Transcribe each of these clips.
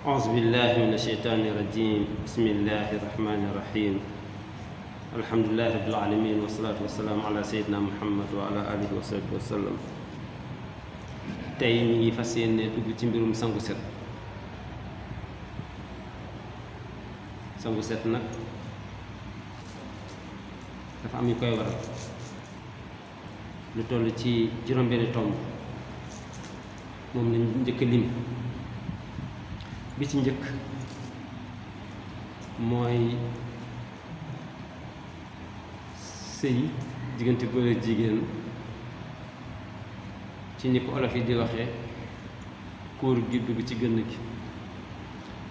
أعوذ بالله من الشيطان الرجيم بسم الله الرحمن الرحيم الحمد لله رب العالمين والصلاة والسلام على سيدنا محمد وعلى آله وصحبه وسلم tey ñu ngi fas yéene dugg ci mbirum sangu set nag dafa am yu koy waral lu toll ci juróom-benni tomb moom lañ njëkk lim bi ci njëkk mooy sëy diggante góor ak jigéen ci ni ko olof yi di waxee kóor gi dugg ci gënn gi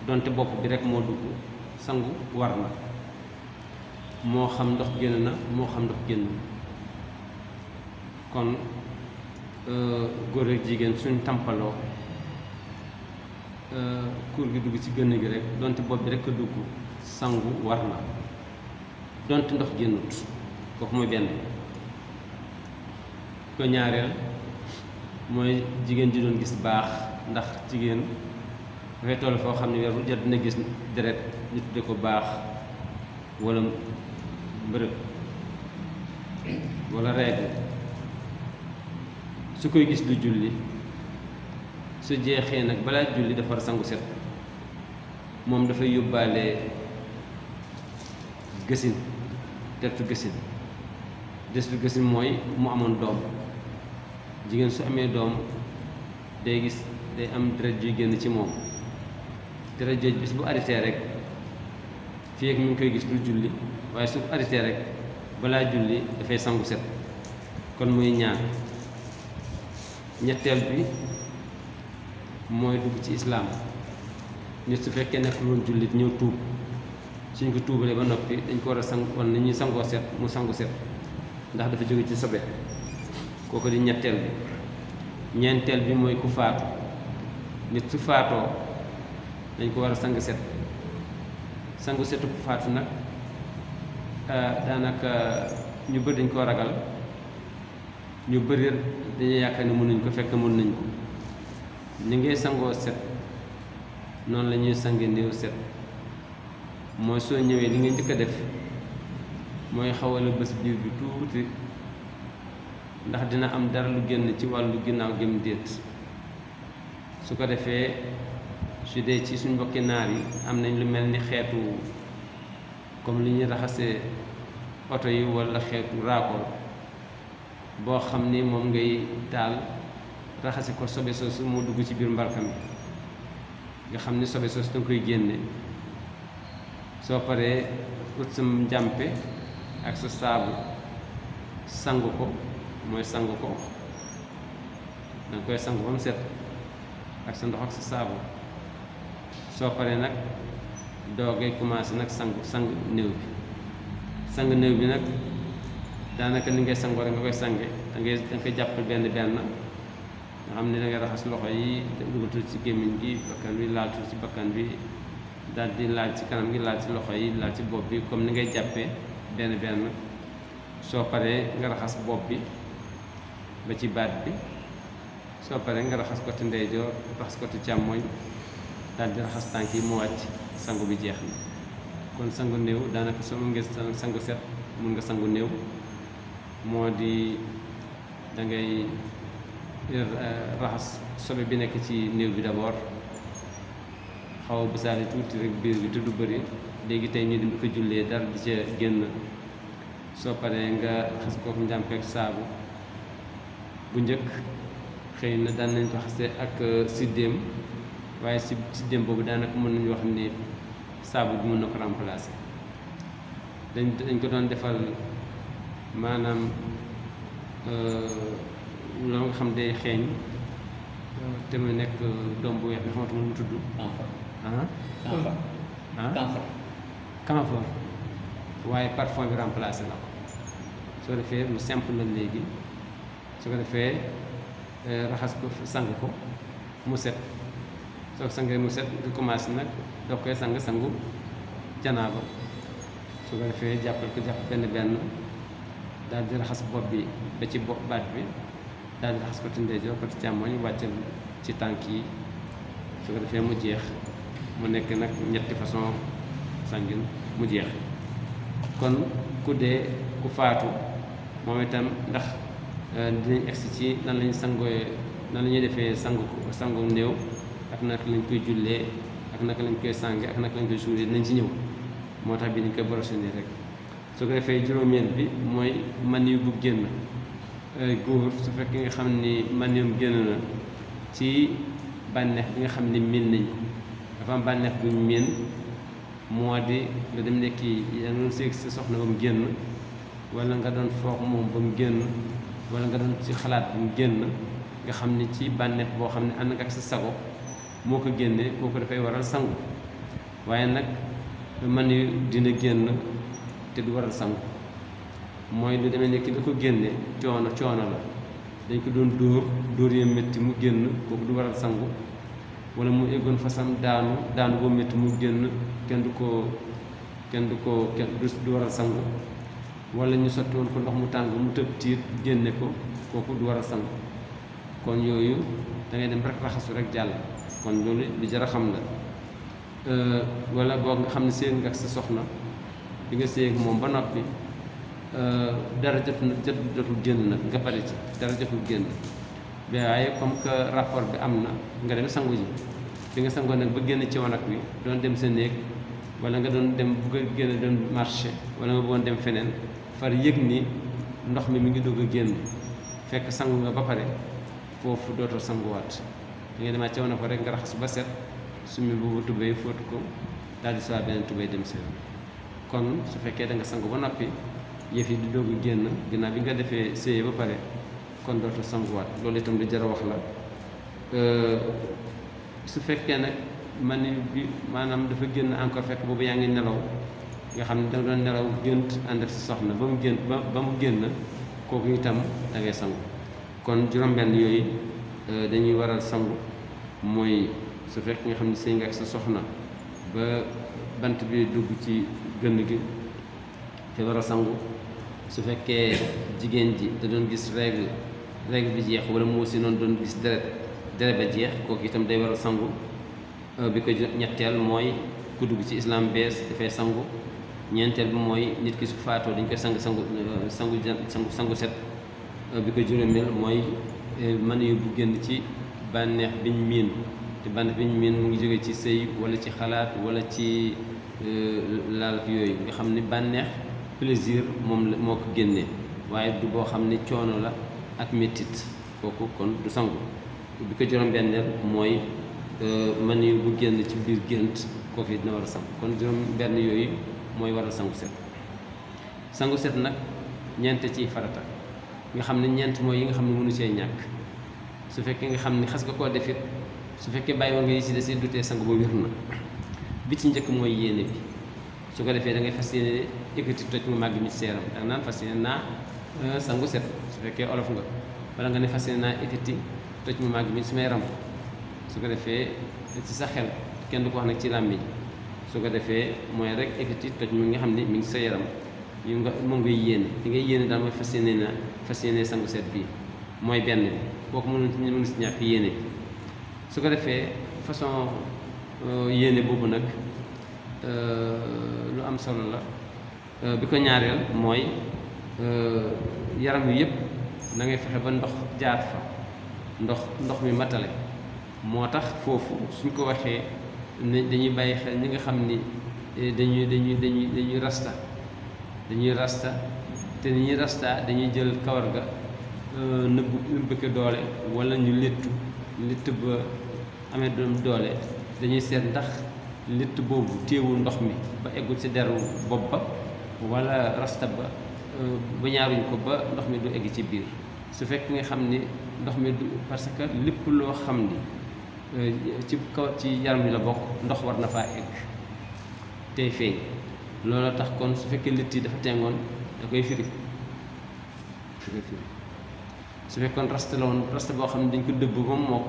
donte bopp bi rekk moo dugg sangu war na moo xam ndox génn na moo xam ndox génn kon góor ak jigéen suñ tampaloo kóor gi dugg ci gënn gi rekk donte bopp bi rekk a dugg sangu war na donte ndox génnut kooku mooy benn ko ñaareel mooy jigéen ji doon gis baax ndax jigéen dafay toll foo xam ne weer bu jot dina gis deret ñu tudde ko baax walla mbërëg walla règle su koy gis du julli su jeexee nag balaa julli dafa war a sangu set moom dafay yóbbaale gësin tertu gësin destu gësin mooy mu amoon doom jigéen su amee doom day gis day am deret juy génn ci moom deret jooj bis bu arrêté rek fii ak mi ngi koy gis du julli waaye su arrêté rek balaa julli dafay sangu set kon muy ñaar ñetteel bi mooy dugg ci islaam nit su fekkee nekkul woon jullit ñëw tuub suñ ko tuubalee ba noppi dañ ko war a sang wan ni ñuy sangoo set mu sangu set ndax dafa jóge ci sobe kooku di ñetteel bi ñeenteel bi mooy ku faatu nit su faatoo dañ ko war a sangu set sangu setu ku faatu nag daanaka ñu bëri dañ koo ragal ñu bëri dañuy yaakaar ne mën nañ ko fekk mën nañ ko ni ngay sangoo set noonu la ñuy sange néew set mooy soo ñëwee li nga njëkk a def mooy xawala bés biir bi tuuti ndax dina am dara lu génn ci wàllu ginnaaw gëm déet su ko defee su dee ci suñ mbokki naar yi am nañ lu mel ni xeetu comme li ñuy raxasee oto yi walla xeetu raakool boo xam ni moom ngay taal raxase ko sobe soosu moo dugg ci biir mbalka mi nga xam ni sobe soosu danga koy génne soo paree ut sa njàmpe ak sa saabu sangu ko mooy sangu ko danga koy sangu ba mu set ak sa ndox ak sa saabu soo paree nag doogay commencé nag sang néew bi nag daanaka ni ngay sangoo rek nga koy sange danga koy jàppal benn nga xam ne da ngay raxas loxo yi dugal tuuti ci gémmiñ gi bakkan bi laal tuuti ci bakkan bi daal di laal ci kanam gi laal ci loxo yi laal ci bopp bi comme ni ngay jàppee benn soo paree nga raxas bopp bi ba ci baat bi soo paree nga raxas côté ndeyjoor raxas côté càmmooñ daal di raxas tànk yi mu wàcc sangu bi jeex na kon sangu néew daanaka soo mun nga sangu set mun nga sangu néew moo di da ngay raxas sobe bi nekk ci néew bi d'abord xaw a bësaale tuuti rek biir bi te du bëri léegi tey ñu di ko jullee dara di ca génn soo paree nga raxas kooku njàmpeek saabu bu njëkk xëy na daan nañ ko xase ak siddéem waaye siddéem boobu daanaka mën nañu wax ni saabu bi mën na ko remplacer dañ ko doon defal maanaam loolu nga xam day xeeñ te mu nekk doom bu weex bi xamatu mu tudd camphre waaye parfum bi remplacé na ko soo defee lu simple la léegi su ko defee raxas ko sang ko mu set soo sangee mu set nga commencé nag doo koy sangu janaaba su ko defee jàppal ko jàpp benn daal di raxas bopp bi ba ci baat bi daal di raxas côté ndeyjoor côté càmmoñ wàccal ci tànk yi su ko defee mu jeex mu nekk nag ñetti façon sangin mu jeex. kon ku dee ku faatu moom itam ndax dinañ egsi ci nan lañ sangooyee nan la ñuy defee sangu néew ak naka lañ koy jullee ak naka lañ koy sànge ak naka lañ koy suulee dinañ ci ñëw moo tax bi ñu koy borosé nii rek. su ko defee juróomeel bi mooy maniw bu génn góor su fekkee nga xam ni maniwum génn na ci bànneex bi nga xam ni miin nañ ko dafa am bànneex bu ñu miin moo di nga dem nekki yaa ngi doon séeg sa soxna ba mu génn wala nga doon foog moom ba mu génn wala nga doon ci xalaat ba mu génn nga xam ni ci bànneex boo xam ne ànd nga ak sa sago moo ko génnee kooku dafay waral sangu waaye nag maniw dina génn te du waral sangu mooy lu demee nekk da ko génne coono la dañ ko doon dóor yee métti mu génn kooku du waral sangu wala mu eggoon fasam daanu boo métti mu génn kenn du waral sangu wala ñu sotti woon ko ndox mu tàng mu tëb tiit génne ko kooku du waral sangu kon yooyu da ngay dem rek raxasu rek jàll kon loolu lu jar a xam la wala boog nga xam ne seen nga ak sa soxna bi nga séy ak moom ba noppi dara jotul génn nag nga pare ci dara jotul génn waaye comme que rapport bi am na nga dem sangu ji bi nga sangoo nag ba génn ci wanag wi doon dem sa néeg wala nga doon dem bugg a génn doon marché wala nga bëggoon dem feneen far yëg ni ndox mi ngi dugg a génn fekk sangu nga ba pare foofu dootoo sanguwaat da ngay demaat ci wanag ko rek nga raxas ba set summi boobu tubéy fóotu ko daal di saa beneen tubéy dem seen kon su fekkee da nga sangu ba noppi yëf yi di doog a génn ginnaaw bi nga defee séye ba pare kon dootu sanguwaat loolu itam lu jar a wax la su fekkee nag mani bi maanaam dafa génn encore fekk boobu yaa ngi nelaw nga xam ne da nga doon nelaw gént ànd ak sa soxna ba mu génn kooku itam da ngay sangu kon juróom-benn yooyu dañuy waral sangu mooy su fekk nga xam ne sëy nga ak sa soxna ba bant bi dugg ci gënn gi te war a sangu su fekkee jigéen ji da doon gis règle bi jeex wala mu aussi noonu doon gis deret ba jeex kooku itam day war a sangu bi ko ñetteel mooy ku dugg ci islam bees dafay sangu ñeenteel bi mooy nit ki su faatoo dañ koy sangu set bi ko juróomeel mooy mën yu bu génn ci bànneex biñ miin te bànneex biñ miin mu ngi jóge ci sëy wala ci xalaat wala ci laal yooyu nga xam ni bànneex plaisir moo ko génnee waaye du boo xam ni coono la ak méttit kooku kon du sangu bi ko juróom-benneel mooy man yu bu génn ci biir gént kooku it dina war a sangu kon juróom-benn yooyu mooy waral sangu set nag ñeente ciy farata nga xam ne ñeent mooy yi nga xam ne mënu cee ñàkk su fekkee nga xam ni xas nga koo defit su fekkee bàyyi woon nga yi ci des it dutee sangu ba wér na bi ci njëkk mooy yéene bi su ko defee da ngay fas yéene yëkkati toj mu màgg mi ci seeram da nga naan fas yéene naa sangu set su fekkee olof nga wala nga ne fas yéene naa yëkkati toj mu màgg mi ci may ram su ko defee ci sa xel kenn du ko wax nag ci làmmiñ su ko defee mooy rek yëkkati toj mi nga xam ne mi ngi sa yaram yu nga moom ngay yéene li ngay yéene daal mooy fas yéene sangu set bii mooy benn bi kooku mënu si ñàkk yéene su ko defee façon yéene boobu nag lu am solo la bi ko ñaareel mooy yaram wi yëpp na ngay fexe ba ndox jaar fa ndox mi matale moo tax foofu suñ ko waxee ne dañuy bàyyi xel ñi nga xam ni dañuy rasta te ni ñuy rasta dañuy jël kawar ga nëbb ko doole wala ñu litt ba amee doole dañuy seet ndax litt boobu téewul ndox mi ba eggul ci deru bopp ba wala rasta ba ba ñaaruñ ko ba ndox mi du egg ci biir su fekk nga xam ni ndox mi du parce que lépp loo xam ni ci yaram bi la bokk ndox war na faa egg tey feeñ loolu tax kon su fekkee litt yi dafa tengoon da koy firi su fekkoon rasta la woon rasta boo xam ne dañ ko dëbb ba mu mokk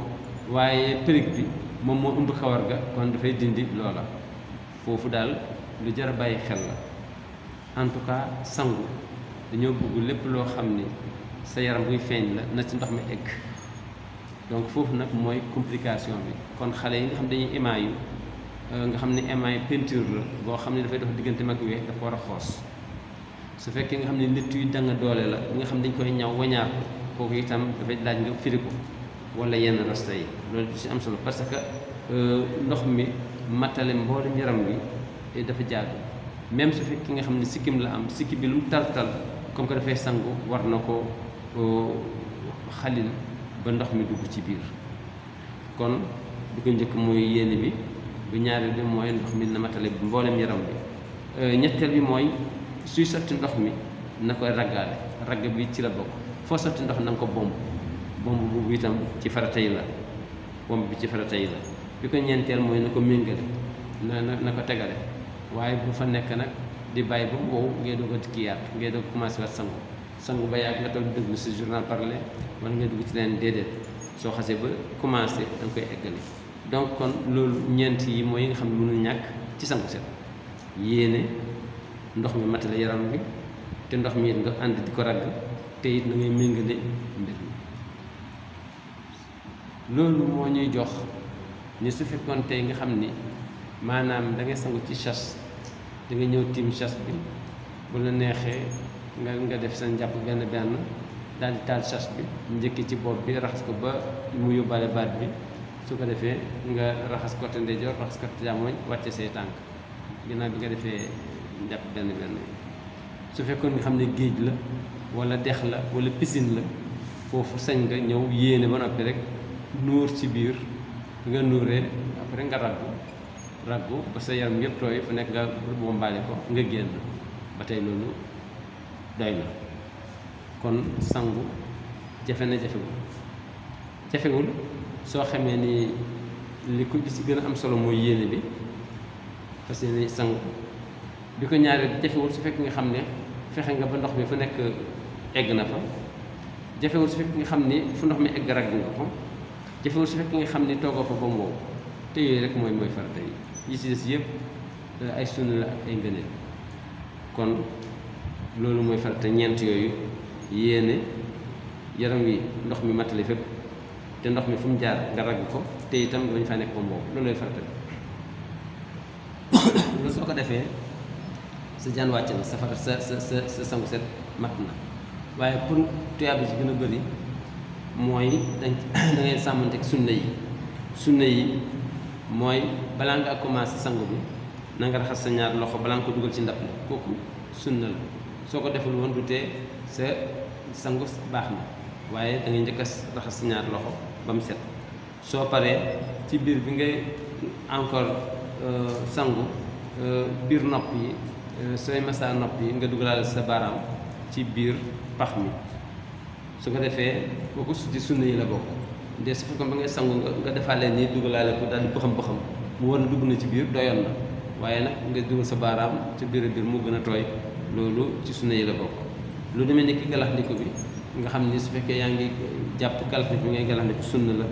waaye périg bi moom moo ëmb kawar ga kon dafay dindi loola foofu daal lu jar a bàyyi xel la en tout cas sangu dañoo bëgg lépp loo xam ni sa yaram buy feeñ la na ci ndox mi egg donc foofu nag mooy complication bi kon xale yi nga xam dañuy émaillu nga xam ne émail peinture la boo xam ne dafay dox diggante mag weex dafa war a xoos. su fekkee nga xam ne nit yu danga doole la nga xam dañ koy ñaw wañaar kooku itam dafay laaj nga firi ko wala yenn rasta yi loolu du si am solo parce que ndox mi matale mboolem yaram bi dafa jaadu même su fekkee nga xam ne sikkim la am sikkim bi lu mu tal-tal comme que dafay sangu war na ko xalil ba ndox mi dugg ci biir. kon bi ko njëkk mooy yéene bi bu ñaareel bi mooy ndox mi na matale mboolem yaram bi ñetteel bi mooy suy sotti ndox mi na koy raggaale ragg bi ci la bokk foo sotti ndox na nga ko bomb boobu itam ci farata yi la bomb bi ci farata yi la. bi ko ñeenteel mooy na ko méngale na ko tegale waaye bu fa nekk nag di bàyyi ba mu wow ngay doog a kiyaat ngay doog commencé waat sangu ba yàgg nga toog déglu si journal parler wala ngay dugg ci leen déedéet soo xasee ba commencé da nga koy eggali. donc kon loolu ñeent yi mooy yi nga xam ne mënul ñàkk ci sangu set yéene ndox mi matale yaram bi te ndox mi it nga ànd di ko ragg te it na ngay méngale mbir mi loolu moo ñuy jox ni su fekkoon tey nga xam ni maanaam da ngay sangu ci chasse da nga ñëw tiim chasse bi bu la neexee nga def sa njàpp benn daal di taal chasse bi njëkki ci bopp bi raxas ko ba mu yóbbaale baat bi su ko defee nga raxas côté ndeyjoor raxas côté càmmoñ wàcce say tànk ginnaaw bi nga defee njàpp benn su fekkoon nga xam ne géej la wala dex la wala piscine la foofu sañ nga ñëw yéene ba noppi rek nuur ci biir nga nuuree après nga raggu ba sa yaram yëpp tooy fu nekk nga bombaale ko nga génn ba tey loolu doy na. kon sangu jafe na jafewul soo xamee ni li ko ci gën a am solo mooy yéene bi parce que ni sangu bi ko ñaareel jafewul su fekk nga xam ne fexe nga ba ndox mi fu nekk egg na fa jafewul su fekk nga xam ni fu ndox mi egg ragg nga ko jafewul su fekk nga xam ni toogoo fa ba mu wow te yooyu rek mooy farata yi ci des yëpp ay sunna la ak ay ngëneel. kon loolu mooy farata ñeent yooyu yéene yaram wi ndox mi matale fépp te ndox mi fu mu jaar nga ragg ko te itam dañu fa nekk ba mu wow loolu lay farata loolu soo ko defee sa jaan wàcc na sa sangu set mat na. waaye pour tuyaaba ji gën a bëri mooy da ngay sàmmanteeg sunna yi mooy balaa nga commencé sangu bi na nga raxas sa ñaar loxo balaa nga ko dugal ci ndab la kooku sunna la soo ko deful woon du tee sa sangu baax na waaye da ngay njëkk a raxas sa ñaar loxo ba mu set. soo paree ci biir bi ngay encore sangu biir nopp yi sooy massa nopp yi nga dugalaale sa baaraam ci biir pax mi su ko defee kooku ci sunna yi la bokk. de su fekkoon ba ngay sangu nga defaale nii dugalaale ko daal di bëxam mu war na dugg na ci biir doyoon na waaye nag nga dugal sa baaraam ci biir mu gën a tooy loolu ci sunna yi la bokk. lu demee ni ki galaxndiku bi nga xam ni su fekkee yaa ngi jàpp galaxndiku bi ngay galaxndiku sunna la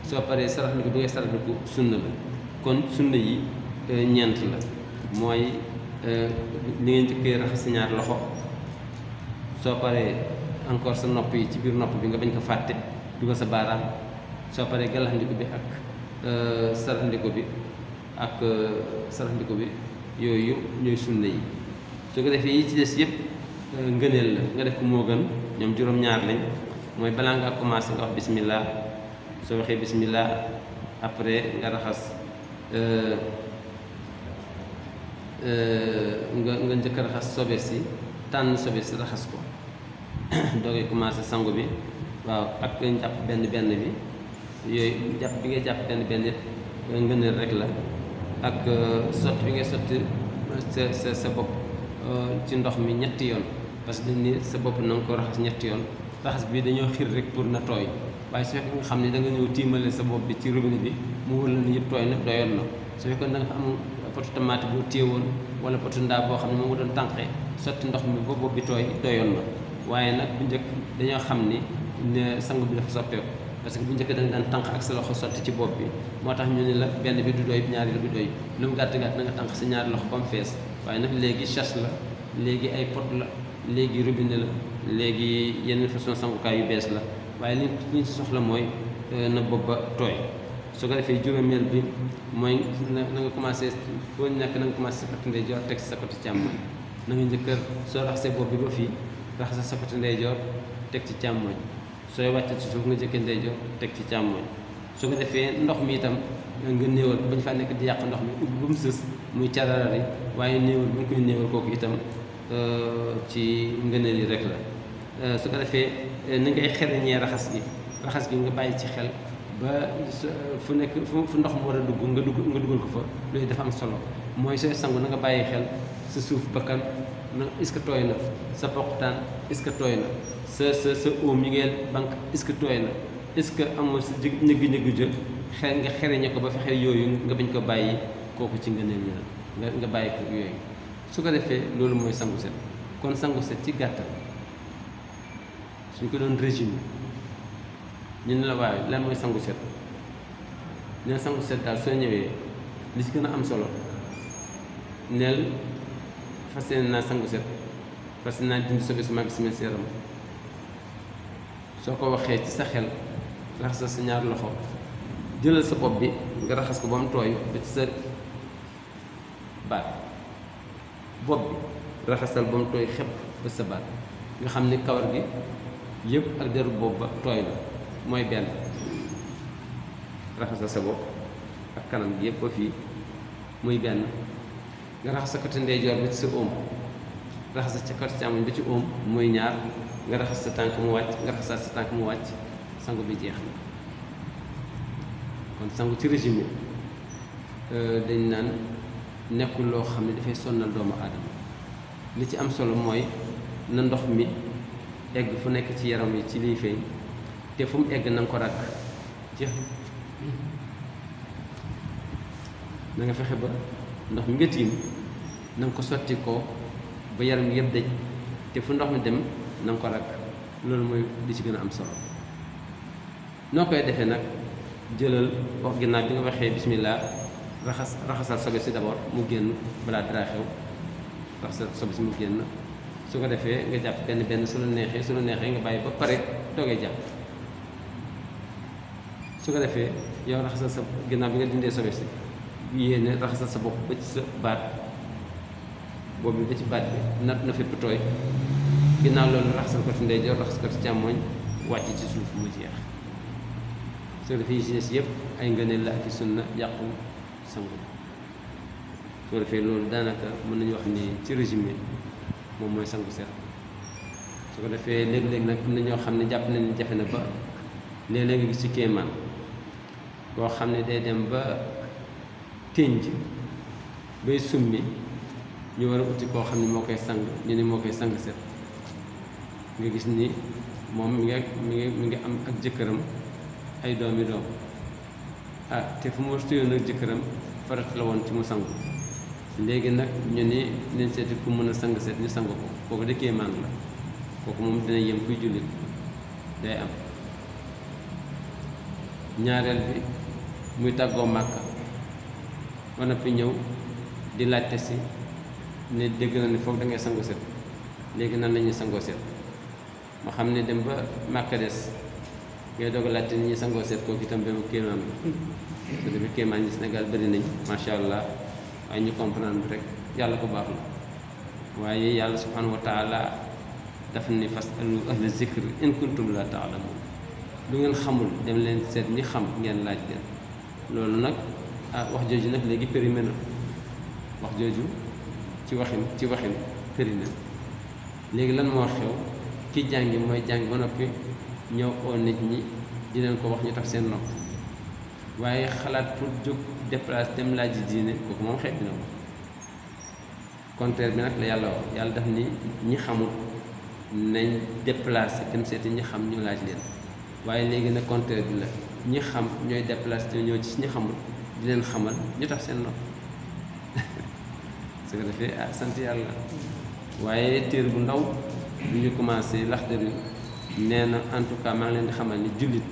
soo paree saraxndiku bi ngay saraxndiku sunna la. kon sunna yi ñeent la mooy li ngeen njëkkee raxas sa ñaar loxo soo paree encore sa nopp yi ci biir nopp bi nga bañ ko fàtte dugal sa baaraam soo paree galaxndiku bi ak saraxndiku bi yooyu ñooy sunna yi. su ko defee yi ci des yëpp ngëneel la nga def ko moo gën ñoom juróom-ñaar lañ mooy balaa ngaa commencé nga wax bismillah soo waxee bismillah après nga raxas nga njëkk a raxas sobe si tànn sobe si raxas ko doogee commencé sangu bi waaw ak jàpp benn bi yooyu jàpp bi ngay jàpp benn it ngëneel rek la ak sotti bi ngay sotti sa bopp ci ndox mi ñetti yoon parce que dañ ni sa bopp na nga ko raxas ñetti yoon raxas bi dañoo xir rek pour na tooy waaye su fekkee nga xam ne da nga ñëw tiimale sa bopp bi ci robinet bi mu wër la ni yëpp tooy na doyoon na su fekkoon da nga fa am potu tomate boo téewoon wala potu ndaa boo xam ne moom nga doon tànqee sotti ndox mi ba bopp bi tooy doyoon na waaye nag bu njëkk dañoo xam ni sangu bi dafa soppeeku parce que bu njëkk da nga daan tànq ak sa loxo sotti ci bopp bi moo tax ñu ne la benn bi du doy ñaari la du doy lu mu gàtt na nga tànq sa ñaari loxo ba mu fees waaye nag léegi chasse la léegi ay pot la léegi robinet la léegi yenn façon sangukaay yu bees la waaye li ñu si soxla mooy na bopp ba tooy su ko defee juróomeel bi mooy na nga commencé foo nekk na nga commencé sa côté ndeyjoor teg sa côté càmmoñ na nga njëkk soo raxasee bopp bi ba fii raxas sa côté ndeyjoor teg ci càmmoñ sooy wàcc ci suuf nga jëkkee ndeyjoor teg ci càmmoñ su ko defee ndox mi itam nga néewal bañ faa nekk di yàq ndox mi ubbi ba mu sës muy cararari waaye néewal bu ñu koy néewal kooku itam ci ngëneel yi rek la su ko defee ni ngay xereñee raxas gi nga bàyyi ci xel ba fu nekk fu ndox mu war a dugg nga dugal ko fa loolu dafa am solo mooy sooy sangu na nga bàyyi xel sa suuf bakkan na est-ce que tooy na sa poqutaan est-ce que tooy na sa óom yi ngeen banque est-ce que tooy na est-ce que amul sa ñëgg-ñëggu jë xel nga xereñe ko ba fexe yooyu nga bañ ko bàyyi kooku ci ngëneel yi la nga bàyyi ko yooyu su ko defee loolu mooy sangu set kon sangu set ci gàttal suñ ko doon régime ñu ne la waaye lan mooy sangu set neen sangu set daal soo ñëwee li ci gën a am solo neel fas yéene naa sangu set fas yéene naa dindi sobe su mag si yaram soo ko waxee ci sa xel raxasal sa ñaar loxo jëlal sa bopp bi nga raxas ko ba mu tooy ba ci sa baat bopp bi raxasal ba mu tooy xepp ba sa baat nga xam ni kawar gi yëpp ak deru bopp ba tooy na mooy benn raxasal sa bopp ak kanam gi yëpp ba fii muy benn nga raxas sa côté ndeyjoor ba ci sa óom raxas sa côté càmmoñ ba ci óom muy ñaar nga raxas sa tànk mu wàcc nga raxasaat sa tànk mu wàcc sangu bi jeex na kon sangu ci régime dañ naan nekkul loo xam ne dafay sonnal doomu aadama li ci am solo mooy na ndox mi egg fu nekk ci yaram yi ci liy feeñ te fu mu egg na nga ko rakk jeex na nga fexe ba ndox mi nga tiim na nga ko sotti ko ba yaram yëpp daj te fu ndox mi dem na nga ko rakk loolu mooy li ci gën a am solo noo koy defee nag jëlal wax ginnaaw bi nga waxee bismillah raxasal sobe si d'abord mu génn balaa dara xew raxasal sobe si mu génn su ko defee nga jàpp benn su la neexee nga bàyyi ba pare doogee jàpp su ko defee yow raxasal sa ginnaaw bi nga dindee sobe si yéene raxasal sa bopp ba ci sa baat boobu ba ci baat bi na fépp tooy ginnaaw loolu raxasal ko ci ndeyjoor raxas ko ci càmmooñ wàcc ci suuf mu jeex su ko defee yi ci des yëpp ay ngëneel la ak i sunna yàqu sangu su ko defee loolu daanaka mën nañu wax ni ci régime moom mooy sangu set su ko defee léeg-léeg nag am na ñoo xam ne jàpp nañu jafe na ba léeg-léeg nga gis ci kéemaan koo xam ne day dem ba tënj bay summi ñu war a uti koo xam ne moo koy sang ñu ne moo koy sang set nga gis ni moom mi ngi am ak jëkkëram ay doomi doom te fu mu téyoon ak jëkkëram farat la woon ci mu sangu léegi nag ñu ni leen seeti ku mën a sang set ñu sang ko kooku de kéemaan la kooku moom dina yem kuy jullit day am ñaareel bi muy tàggoo màkka ba noppi ñëw di laajte si ne dégg na ni foofu da ngay sangu set léegi nan la ñuy sangoo set ma xam ne dem ba màkka des ngay doog a laajte ni ñuy sangoo set kooku itam ba kéemaan la su defee kéemaan yi Sénégal bëri nañ macha allah waaye ñu comprendre rek yàlla ko baax la waaye yàlla subhanahu wa taala daf ni fasalu ahla zikr in kuntum la taalamun lu ngeen xamul dem leen seet ñi xam ngeen laaj leen loolu nag wax jooju nag léegi périmé na wax jooju ci waxin périmé na léegi lan moo xew ki jàngi mooy jàng ba noppi ñëw oo nit ñi di leen ko wax ñu tax seen nopp waaye xalaat pour jóg déplacer dem laaj ji diine kooku moom xeet dina ko contraire bi nag la yàlla wax yàlla daf ni ñi xamul nañ déplacer dem seeti ñi xam ñu laaj leen waaye léegi nag contraire bi la ñi xam ñooy déplacer te ñëw ci ñi xamul di leen xamal ñu tax seen nopp su ko defee sant yàlla waaye téer bu ndaw bu ñu commencé Laxdari nee na en tout cas maa ngi leen di xamal ni jullit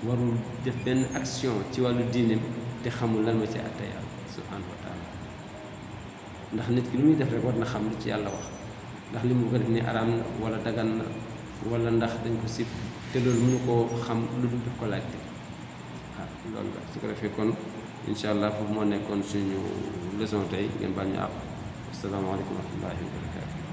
warul def benn action ci wàllu diineem te xamul lan ma ci àtte yàlla subhanahu wa taala ndax nit ki lu muy def rek war na xam li ci yàlla wax ndax li mu ko def ni araam na wala dagan na wala ndax dañ ko sib te loolu mënu koo xam lu dul def ko laajte waaw loolu la su ko defee kon incha allah foofu moo nekkoon suñu leçon tey ngeen baal ñu àq asalaamaaleykum wa rahmatullahi wa barakatu